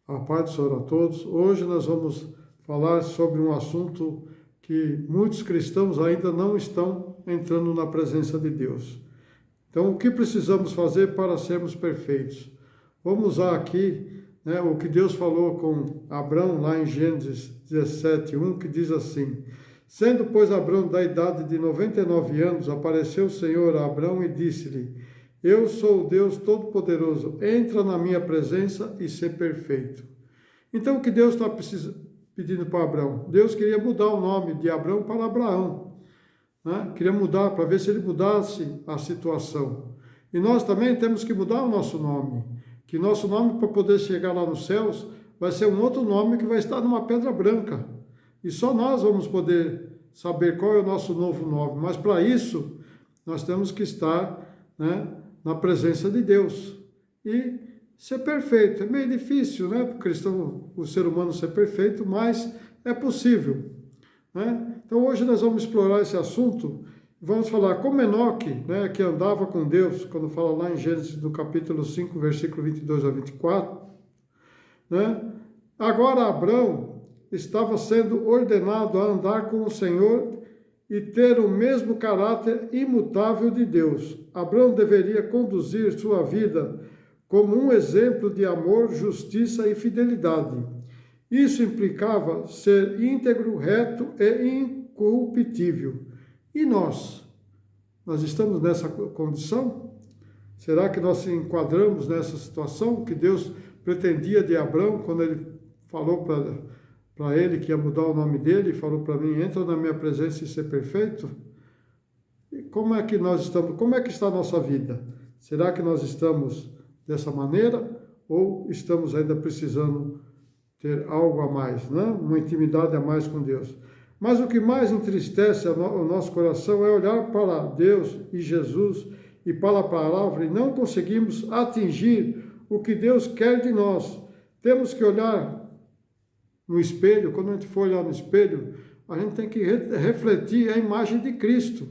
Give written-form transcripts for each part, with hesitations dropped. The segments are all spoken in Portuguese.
A paz do Senhor a todos. Hoje nós vamos falar sobre um assunto que muitos cristãos ainda não estão entrando na presença de Deus. Então, o que precisamos fazer para sermos perfeitos? Vamos usar aqui, o que Deus falou com Abrão lá em Gênesis 17:1, que diz assim: Sendo, pois, Abrão da idade de 99 anos, apareceu o Senhor a Abrão e disse-lhe: Eu sou o Deus Todo-Poderoso, entra na minha presença e ser perfeito. Então, o que Deus está pedindo para Abrão? Deus queria mudar o nome de Abrão para Abraão, Queria mudar, para ver se ele mudasse a situação. E nós também temos que mudar o nosso nome, que nosso nome, para poder chegar lá nos céus, vai ser um outro nome que vai estar numa pedra branca. E só nós vamos poder saber qual é o nosso novo nome. Mas para isso, nós temos que estar, na presença de Deus e ser perfeito. É meio difícil, para o cristão, o ser humano ser perfeito, mas é possível, Então hoje nós vamos explorar esse assunto. Vamos falar como Enoque, que andava com Deus, quando fala lá em Gênesis, no capítulo 5, versículo 22 a 24, Agora Abrão estava sendo ordenado a andar com o Senhor e ter o mesmo caráter imutável de Deus. Abrão deveria conduzir sua vida como um exemplo de amor, justiça e fidelidade. Isso implicava ser íntegro, reto e incorruptível. E nós? Nós estamos nessa condição? Será que nós se enquadramos nessa situação que Deus pretendia de Abrão, quando ele falou para ele que ia mudar o nome dele, e falou para mim: entra na minha presença e ser perfeito? E como é que nós estamos? Como é que está a nossa vida? Será que nós estamos dessa maneira ou estamos ainda precisando ter algo a mais, uma intimidade a mais com Deus? Mas o que mais entristece o nosso coração é olhar para Deus e Jesus e para a palavra e não conseguimos atingir o que Deus quer de nós. Temos que olhar no espelho. Quando a gente for olhar no espelho, a gente tem que refletir a imagem de Cristo.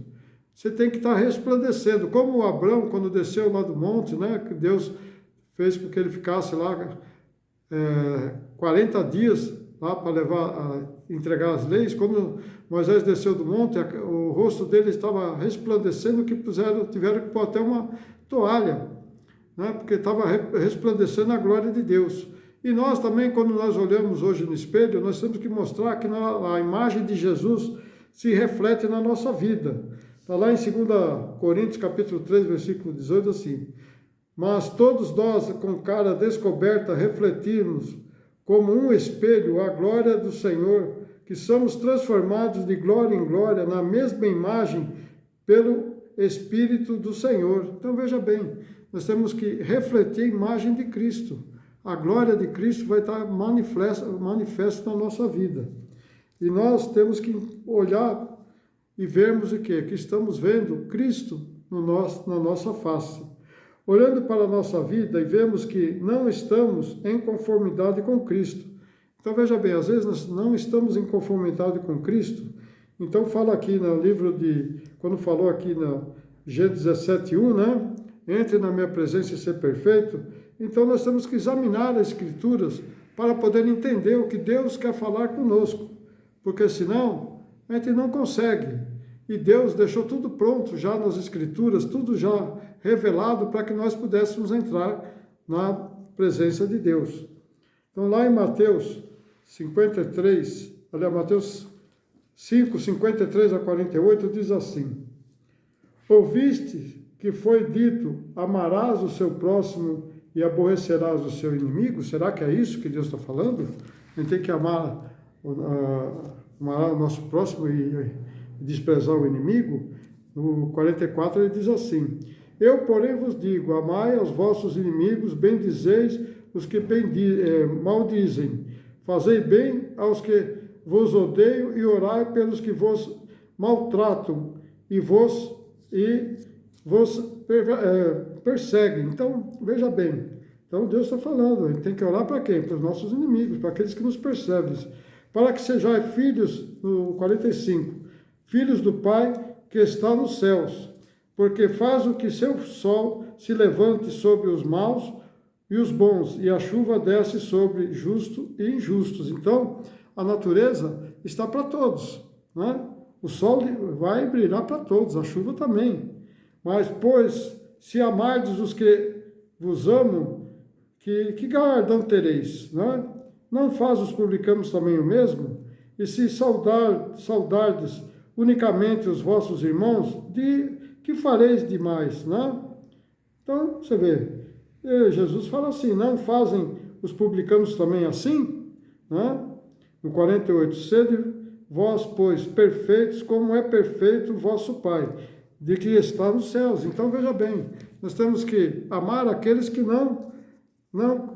Você tem que estar resplandecendo, como o Abrão, quando desceu lá do monte, que Deus fez com que ele ficasse lá 40 dias lá para entregar as leis. Quando Moisés desceu do monte, o rosto dele estava resplandecendo, que tiveram que pôr até uma toalha, porque estava resplandecendo a glória de Deus. E nós também, quando nós olhamos hoje no espelho, nós temos que mostrar que a imagem de Jesus se reflete na nossa vida. Está lá em 2 Coríntios, capítulo 3, versículo 18, assim: Mas todos nós, com cara descoberta, refletimos como um espelho a glória do Senhor, que somos transformados de glória em glória na mesma imagem pelo Espírito do Senhor. Então veja bem, nós temos que refletir a imagem de Cristo. A glória de Cristo vai estar manifesta na nossa vida. E nós temos que olhar e vermos o quê? Que estamos vendo Cristo na nossa face. Olhando para a nossa vida e vemos que não estamos em conformidade com Cristo. Então veja bem, às vezes nós não estamos em conformidade com Cristo. Então fala aqui no livro quando falou aqui na Gênesis 17:1, entre na minha presença e ser perfeito. Então nós temos que examinar as Escrituras para poder entender o que Deus quer falar conosco, porque senão a gente não consegue. E Deus deixou tudo pronto já nas Escrituras, tudo já revelado para que nós pudéssemos entrar na presença de Deus. Então lá em Mateus 5, 53 a 48, diz assim: Ouviste que foi dito, amarás o seu próximo e aborrecerás o seu inimigo? Será que é isso que Deus está falando? A gente tem que amar o nosso próximo e desprezar o inimigo? No 44 ele diz assim: Eu, porém, vos digo, amai aos vossos inimigos, bendizeis os que maldizem, fazei bem aos que vos odeiam e orai pelos que vos maltratam e vos perseguem. Então, veja bem. Então, Deus está falando, a gente tem que orar para quem? Para os nossos inimigos, para aqueles que nos perseguem. Para que sejais filhos, no 45, filhos do Pai que está nos céus, porque faz o que seu sol se levante sobre os maus e os bons, e a chuva desce sobre justos e injustos. Então, a natureza está para todos, né? O sol vai brilhar para todos, a chuva também. Mas, pois, se amardes os que vos amam, que galardão tereis, né? Não faz os publicanos também o mesmo? E se saudardes unicamente os vossos irmãos, que fareis demais, né? Então, você vê, Jesus fala assim, não fazem os publicanos também assim, né? No 48, sede vós, pois, perfeitos, como é perfeito o vosso Pai, de que está nos céus. Então, veja bem, nós temos que amar aqueles que não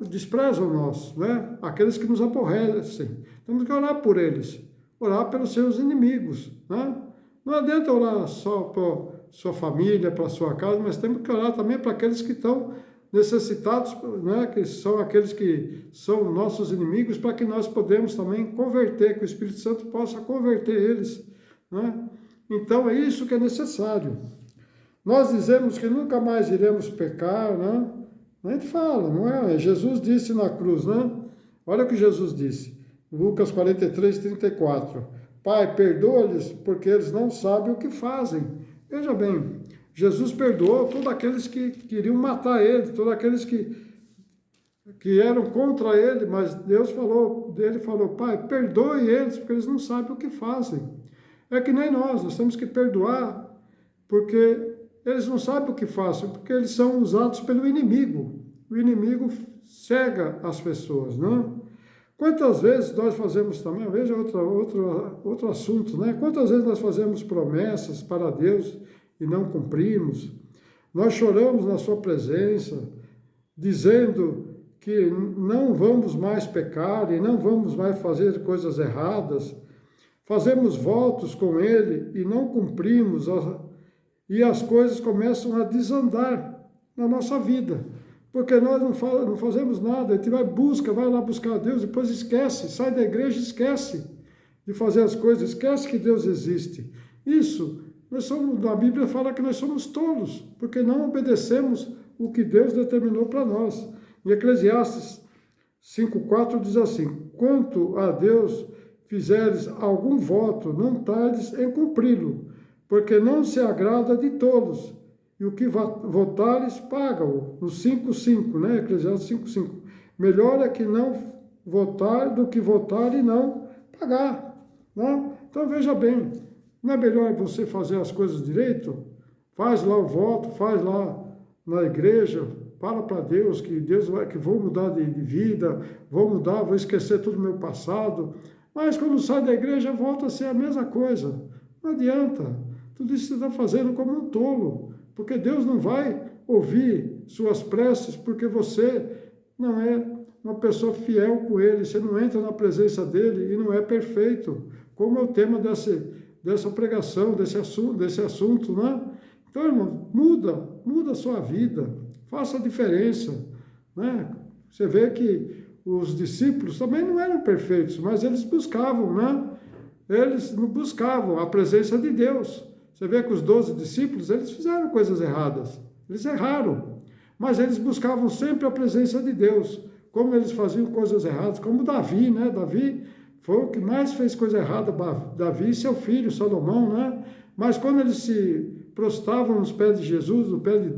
desprezam nós, né? Aqueles que nos aborrecem. Temos que orar por eles, orar pelos seus inimigos, né? Não adianta orar só para sua família, para sua casa, mas temos que orar também para aqueles que estão necessitados, né? Que são aqueles que são nossos inimigos, para que nós podemos também converter, que o Espírito Santo possa converter eles, né? Então é isso que é necessário. Nós dizemos que nunca mais iremos pecar, né? A gente fala, não é? Jesus disse na cruz, né? Olha o que Jesus disse, Lucas 43, 34. Pai, perdoa-lhes, porque eles não sabem o que fazem. Veja bem, Jesus perdoou todos aqueles que queriam matar ele, todos aqueles que eram contra ele, mas Deus falou, Pai, perdoe eles, porque eles não sabem o que fazem. É que nem nós temos que perdoar, porque eles não sabem o que fazem, porque eles são usados pelo inimigo. O inimigo cega as pessoas, não? Quantas vezes nós fazemos também, veja outro assunto, né? Quantas vezes nós fazemos promessas para Deus e não cumprimos? Nós choramos na sua presença, dizendo que não vamos mais pecar e não vamos mais fazer coisas erradas. Fazemos votos com Ele e não cumprimos, e as coisas começam a desandar na nossa vida. Porque nós não fazemos nada, a gente vai lá buscar a Deus, depois esquece, sai da igreja e esquece de fazer as coisas, esquece que Deus existe. Isso, a Bíblia fala que nós somos tolos, porque não obedecemos o que Deus determinou para nós. Em Eclesiastes 5,4 diz assim, quanto a Deus fizeres algum voto, não tardes em cumpri-lo, porque não se agrada de tolos, e o que votares, paga-o. No 5,5, né? Eclesiastes 5,5. Melhor é que não votar do que votar e não pagar, né? Então, veja bem, não é melhor você fazer as coisas direito? Faz lá o voto, faz lá na igreja, fala para Deus que que vou mudar de vida, vou esquecer todo o meu passado, mas quando sai da igreja volta a ser a mesma coisa. Não adianta, tudo isso você está fazendo como um tolo, porque Deus não vai ouvir suas preces, porque você não é uma pessoa fiel com Ele, você não entra na presença dEle e não é perfeito, como é o tema dessa pregação, desse assunto, né? Então, irmão, muda a sua vida, faça a diferença, né? Você vê que os discípulos também não eram perfeitos, mas eles buscavam, né? Eles buscavam a presença de Deus. Você vê que os 12 discípulos, eles fizeram coisas erradas, eles erraram, mas eles buscavam sempre a presença de Deus, como eles faziam coisas erradas, como Davi, né? Davi foi o que mais fez coisa errada, Davi e seu filho, Salomão, né? Mas quando eles se prostravam nos pés de Jesus, no pé de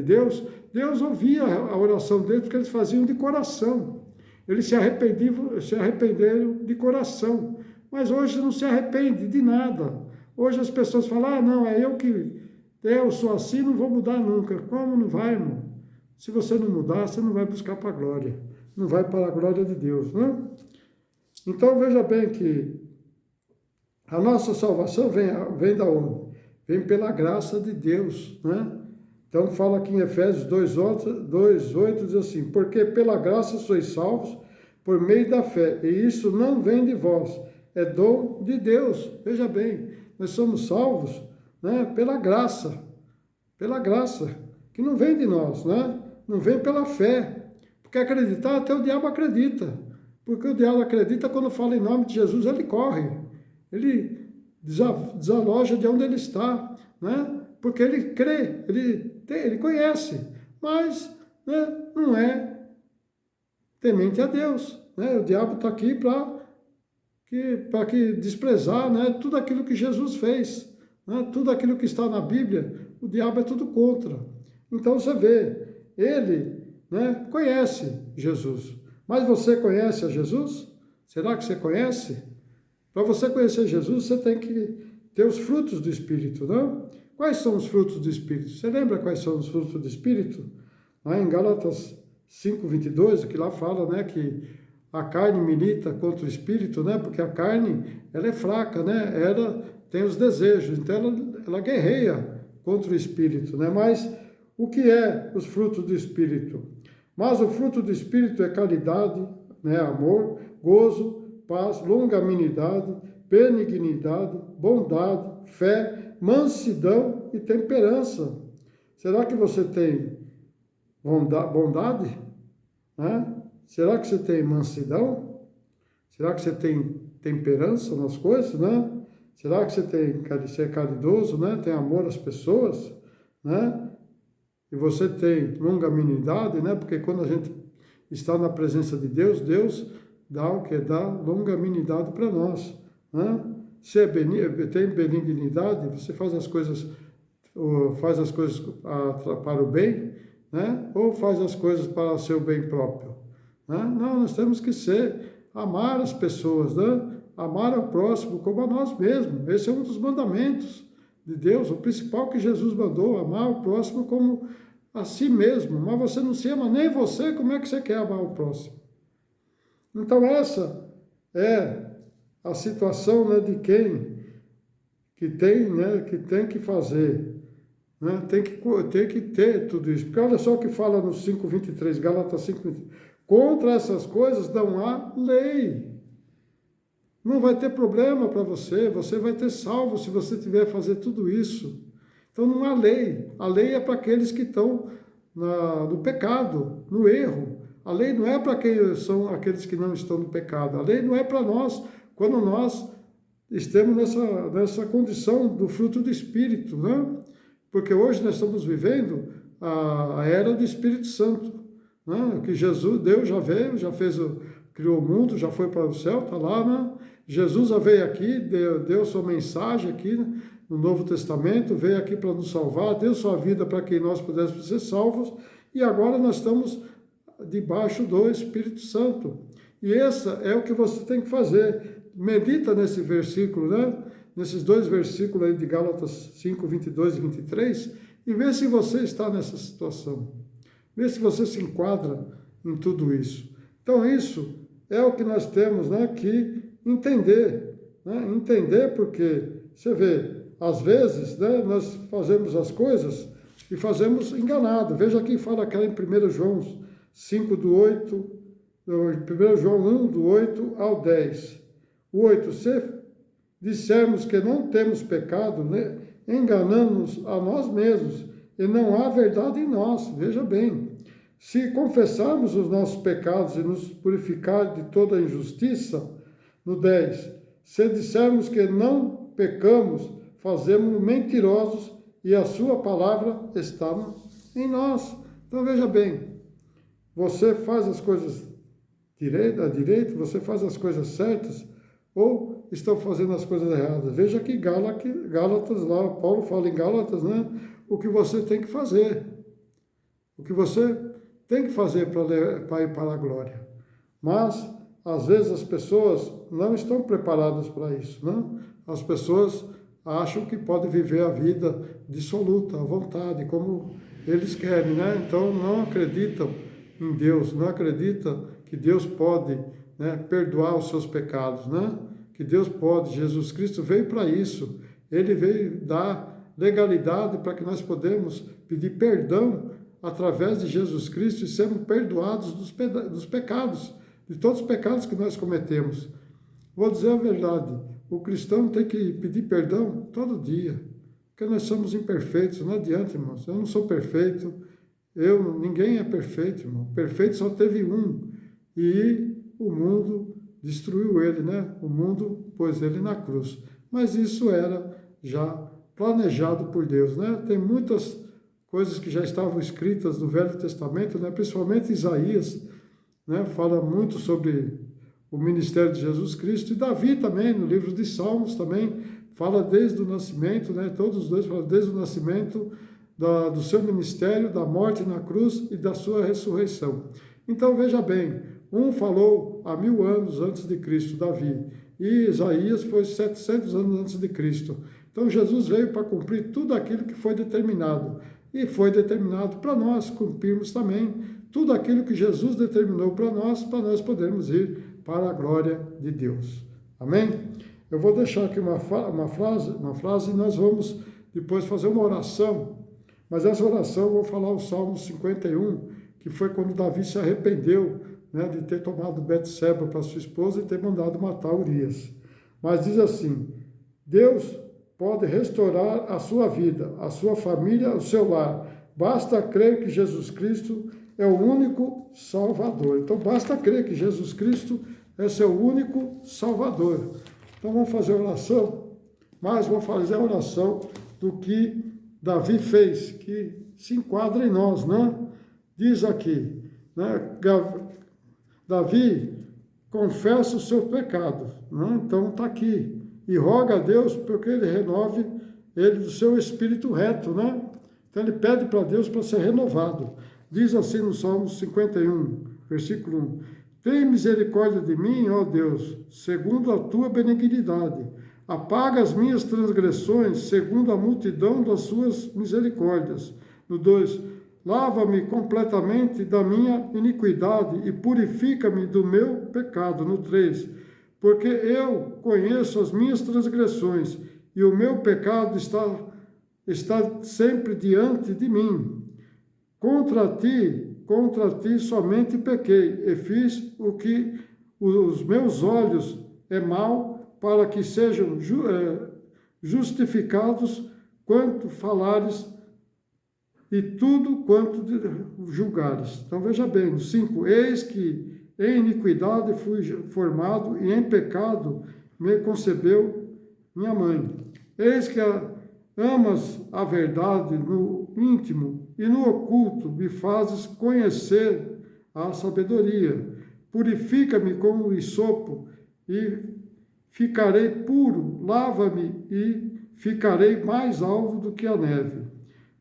Deus, Deus ouvia a oração deles, porque eles faziam de coração, eles se arrependeram de coração, mas hoje não se arrepende de nada. Hoje as pessoas falam, não, eu sou assim, não vou mudar nunca. Como não vai, irmão? Se você não mudar, você não vai buscar para a glória. Não vai para a glória de Deus, né? Então, veja bem que a nossa salvação vem da onde? Vem pela graça de Deus, né? Então, fala aqui em Efésios 2,8, diz assim, porque pela graça sois salvos por meio da fé, e isso não vem de vós, é dom de Deus. Veja bem, nós somos salvos, né, pela graça, que não vem de nós, né? Não vem pela fé, porque acreditar até o diabo acredita, porque o diabo acredita quando fala em nome de Jesus, ele corre, ele desaloja de onde ele está, né? Porque ele crê, ele conhece, mas, né, não é temente a Deus, né? O diabo está aqui para que desprezar, né, tudo aquilo que Jesus fez, né, tudo aquilo que está na Bíblia, o diabo é tudo contra. Então você vê, ele, né, conhece Jesus, mas você conhece a Jesus? Será que você conhece? Para você conhecer Jesus, você tem que ter os frutos do Espírito, não? Quais são os frutos do Espírito? Você lembra quais são os frutos do Espírito? Lá em Gálatas 5:22, que lá fala, né, que a carne milita contra o Espírito, né, porque a carne, ela é fraca, né, ela tem os desejos, então ela guerreia contra o Espírito, né, mas o que é os frutos do Espírito? Mas o fruto do Espírito é caridade, né, amor, gozo, paz, longanimidade, benignidade, bondade, fé, mansidão e temperança. Será que você tem bondade? Né? Será que você tem mansidão? Será que você tem temperança nas coisas, né? Será que você é caridoso, né? Tem amor às pessoas, né? E você tem longanimidade, né? Porque quando a gente está na presença de Deus, Deus dá o que? Dá longanimidade para nós, né? Se tem benignidade, você faz as coisas para o bem, né? Ou faz as coisas para o seu bem próprio, né? Não, nós temos que amar as pessoas, né? Amar ao próximo como a nós mesmos. Esse é um dos mandamentos de Deus, o principal que Jesus mandou, amar o próximo como a si mesmo. Mas você não se ama nem você, como é que você quer amar o próximo? Então essa é a situação, né, de quem que tem, né, que tem que fazer, né, tem que ter tudo isso. Porque olha só o que fala no 5:23, Gálatas 5:23. Contra essas coisas não há lei. Não vai ter problema para você, você vai ter salvo se você tiver a fazer tudo isso. Então não há lei. A lei é para aqueles que estão no pecado, no erro. A lei não é para quem são aqueles que não estão no pecado. A lei não é para nós, quando nós estamos nessa condição do fruto do Espírito, né? Porque hoje nós estamos vivendo a era do Espírito Santo, né? Que Deus já veio, criou o mundo, já foi para o céu, está lá, né? Jesus já veio aqui, deu sua mensagem aqui, né, no Novo Testamento, veio aqui para nos salvar, deu sua vida para que nós pudéssemos ser salvos, e agora nós estamos debaixo do Espírito Santo. E esse é o que você tem que fazer. Medita nesse versículo, né? Nesses dois versículos aí de Gálatas 5:22 e 23, e vê se você está nessa situação. Vê se você se enquadra em tudo isso. Então isso é o que nós temos, né, que entender, né? Entender porque, você vê, às vezes, né, nós fazemos as coisas e fazemos enganado. Veja aqui, fala aquela em 1 João 5:8, 1 João 1, do 8 ao 10. O 8, se dissermos que não temos pecado, né, enganamos a nós mesmos e não há verdade em nós. Veja bem, se confessarmos os nossos pecados e nos purificar de toda injustiça, no 10, se dissermos que não pecamos, fazemos-nos mentirosos e a sua palavra está em nós. Então veja bem, você faz as coisas direito, você faz as coisas certas ou estão fazendo as coisas erradas? Veja que Gálatas lá, Paulo fala em Gálatas, né, o que você tem que fazer. O que você tem que fazer para ir para a glória. Mas às vezes as pessoas não estão preparadas para isso, né? As pessoas acham que podem viver a vida dissoluta, à vontade, como eles querem, né? Então não acreditam em Deus, não acreditam que Deus pode, né, perdoar os seus pecados, né? Que Deus pode, Jesus Cristo veio para isso. Ele veio dar legalidade para que nós podemos pedir perdão através de Jesus Cristo e sermos perdoados dos pecados, de todos os pecados que nós cometemos. Vou dizer a verdade, o cristão tem que pedir perdão todo dia, porque nós somos imperfeitos, não adianta, irmãos. Eu não sou perfeito, ninguém é perfeito, irmão. Perfeito só teve um, e o mundo destruiu ele, né? O mundo pôs ele na cruz. Mas isso era já planejado por Deus, né? Tem muitas coisas que já estavam escritas no Velho Testamento, né? Principalmente Isaías, né? Fala muito sobre o ministério de Jesus Cristo, e Davi também, no livro de Salmos também, fala desde o nascimento, né? Todos os dois falam desde o nascimento do seu ministério, da morte na cruz e da sua ressurreição. Então veja bem, um falou há 1000 anos antes de Cristo, Davi, e Isaías foi 700 anos antes de Cristo. Então Jesus veio para cumprir tudo aquilo que foi determinado, e foi determinado para nós cumprirmos também tudo aquilo que Jesus determinou para nós podermos ir para a glória de Deus. Amém? Eu vou deixar aqui uma frase e nós vamos depois fazer uma oração, mas essa oração eu vou falar o Salmo 51, que foi quando Davi se arrependeu, né, de ter tomado Betseba para sua esposa e ter mandado matar Urias. Mas diz assim: Deus pode restaurar a sua vida, a sua família, o seu lar. Basta crer que Jesus Cristo é o único Salvador. Então basta crer que Jesus Cristo é seu único Salvador. Então vamos fazer a oração, mas vamos fazer a oração do que Davi fez, que se enquadra em nós, né? Diz aqui, né? Davi confessa o seu pecado, né? Então está aqui, e roga a Deus porque ele renove ele do seu espírito reto, né? Então ele pede para Deus para ser renovado. Diz assim no Salmo 51, versículo 1: Tem misericórdia de mim, ó Deus, segundo a tua benignidade. Apaga as minhas transgressões, segundo a multidão das suas misericórdias. No 2: Lava-me completamente da minha iniquidade e purifica-me do meu pecado. No 3: Porque eu conheço as minhas transgressões e o meu pecado está sempre diante de mim. Contra ti somente pequei, e fiz o que os meus olhos é mal, para que sejam justificados quanto falares e tudo quanto julgares. Então veja bem, no 5: Eis que em iniquidade fui formado, e em pecado me concebeu minha mãe. Eis que amas a verdade no íntimo e no oculto me fazes conhecer a sabedoria. Purifica-me como o hisopo e ficarei puro. Lava-me e ficarei mais alvo do que a neve.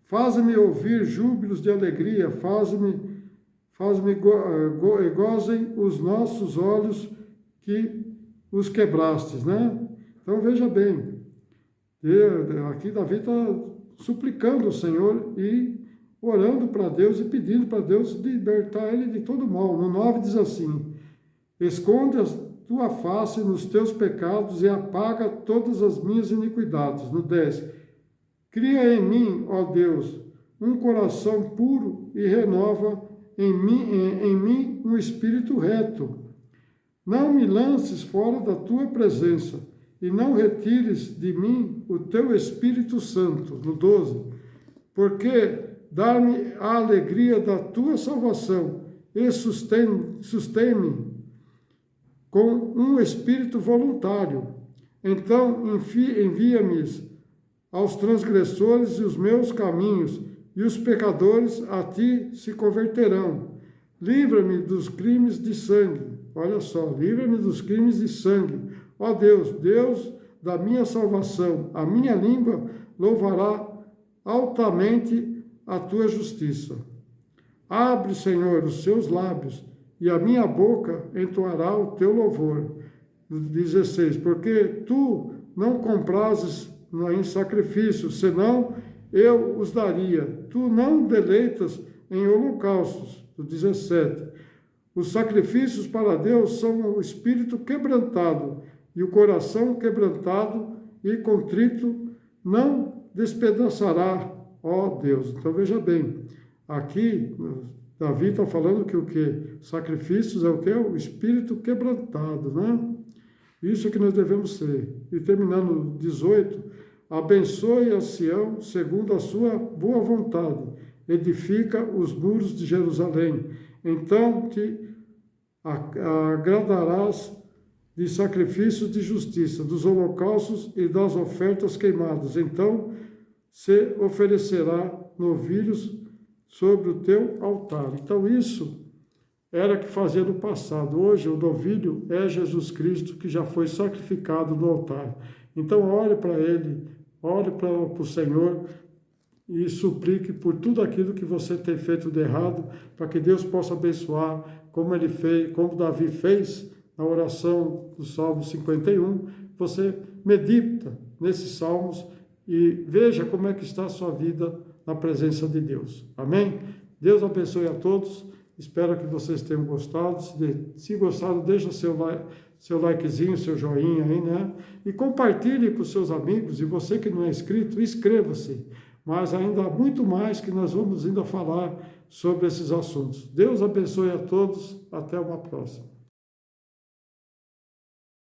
Faz-me ouvir júbilos de alegria, faz-me gozem os nossos olhos que os quebrastes, né? Então veja bem, aqui Davi está suplicando ao Senhor e orando para Deus e pedindo para Deus libertar ele de todo mal. No 9 diz assim: Esconde a tua face nos teus pecados e apaga todas as minhas iniquidades. No 10: Cria em mim, ó Deus, um coração puro e renova em mim um espírito reto. Não me lances fora da tua presença e não retires de mim o teu Espírito Santo. No 12: Porque dá-me a alegria da tua salvação e sustém-me com um espírito voluntário. Então envia-me aos transgressores e os meus caminhos, e os pecadores a ti se converterão. Livra-me dos crimes de sangue. Olha só, livra-me dos crimes de sangue. Ó Deus, Deus da minha salvação, a minha língua louvará altamente a tua justiça. Abre, Senhor, os seus lábios, e a minha boca entoará o teu louvor. 16: Porque tu não comprases em sacrifício, senão eu os daria. Tu não deleitas em holocaustos. 17: Os sacrifícios para Deus são o espírito quebrantado, e o coração quebrantado e contrito não despedaçará, ó Deus. Então veja bem, aqui Davi está falando que o que? Sacrifícios é o que? O espírito quebrantado, né? Isso que nós devemos ser. E terminando 18: Abençoe a Sião segundo a sua boa vontade, edifica os muros de Jerusalém. Então te agradarás de sacrifícios de justiça, dos holocaustos e das ofertas queimadas. Então se oferecerá novilhos sobre o teu altar. Então isso era que fazia no passado. Hoje, o novilho é Jesus Cristo, que já foi sacrificado no altar. Então, ore para Ele, ore para o Senhor e suplique por tudo aquilo que você tem feito de errado, para que Deus possa abençoar, como Ele fez, como Davi fez na oração do Salmo 51. Você medita nesses salmos e veja como é que está a sua vida na presença de Deus. Amém? Deus abençoe a todos. Espero que vocês tenham gostado. Se gostaram, deixa seu likezinho, seu joinha aí, né? E compartilhe com seus amigos. E você que não é inscrito, inscreva-se. Mas ainda há muito mais que nós vamos ainda falar sobre esses assuntos. Deus abençoe a todos. Até uma próxima.